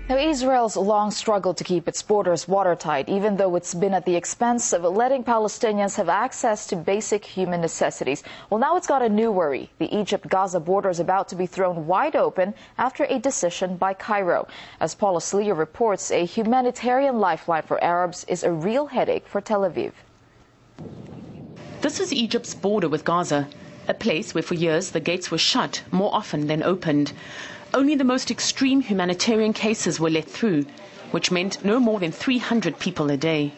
Now, Israel's long struggled to keep its borders watertight, even though it's been at the expense of letting Palestinians have access to basic human necessities. Well, now it's got a new worry. The Egypt-Gaza border is about to be thrown wide open after a decision by Cairo. As Paula Sleer reports, a humanitarian lifeline for Arabs is a real headache for Tel Aviv. This is Egypt's border with Gaza, a place where for years the gates were shut more often than opened. Only the most extreme humanitarian cases were let through, which meant no more than 300 people a day.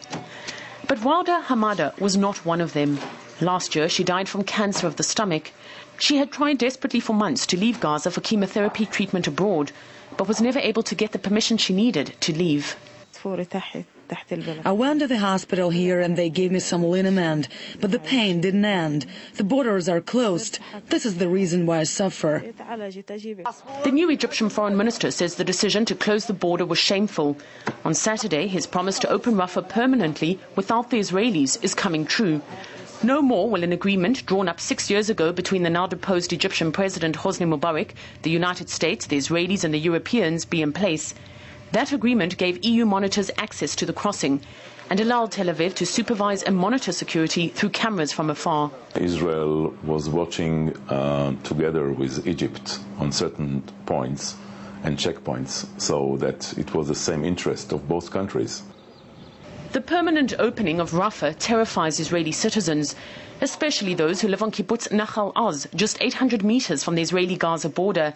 But Rawda Hamada was not one of them. Last year, she died from cancer of the stomach. She had tried desperately for months to leave Gaza for chemotherapy treatment abroad, but was never able to get the permission she needed to leave. I went to the hospital here and they gave me some liniment, but the pain didn't end. The borders are closed. This is the reason why I suffer. The new Egyptian foreign minister says the decision to close the border was shameful. On Saturday, his promise to open Rafah permanently without the Israelis is coming true. No more will an agreement drawn up 6 years ago between the now deposed Egyptian President Hosni Mubarak, the United States, the Israelis and the Europeans be in place. That agreement gave EU monitors access to the crossing and allowed Tel Aviv to supervise and monitor security through cameras from afar. Israel was watching together with Egypt on certain points and checkpoints, so that it was the same interest of both countries. The permanent opening of Rafah terrifies Israeli citizens, especially those who live on kibbutz Nachal Oz, just 800 meters from the Israeli-Gaza border.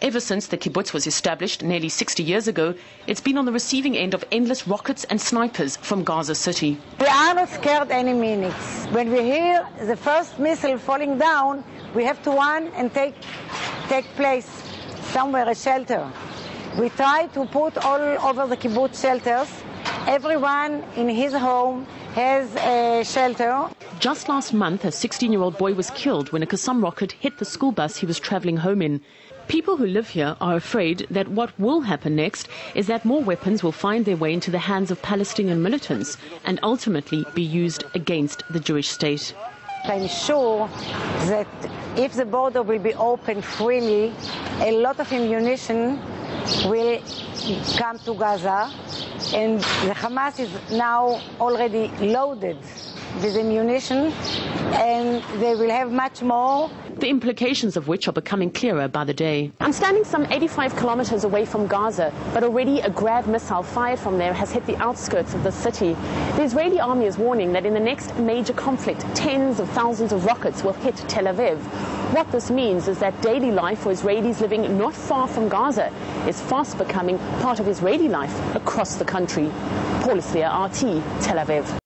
Ever since the kibbutz was established nearly 60 years ago, it's been on the receiving end of endless rockets and snipers from Gaza City. We are not scared any minutes. When we hear the first missile falling down, we have to run and take place somewhere, a shelter. We try to put all over the kibbutz shelters. Everyone in his home has a shelter. Just last month, a 16-year-old boy was killed when a Qassam rocket hit the school bus he was traveling home in. People who live here are afraid that what will happen next is that more weapons will find their way into the hands of Palestinian militants and ultimately be used against the Jewish state. I'm sure that if the border will be open freely, a lot of ammunition will come to Gaza, and the Hamas is now already loaded with ammunition, and they will have much more. The implications of which are becoming clearer by the day. I'm standing some 85 kilometers away from Gaza, but already a Grad missile fired from there has hit the outskirts of the city. The Israeli army is warning that in the next major conflict, tens of thousands of rockets will hit Tel Aviv. What this means is that daily life for Israelis living not far from Gaza is fast becoming part of Israeli life across the country. Paula Sleer, RT, Tel Aviv.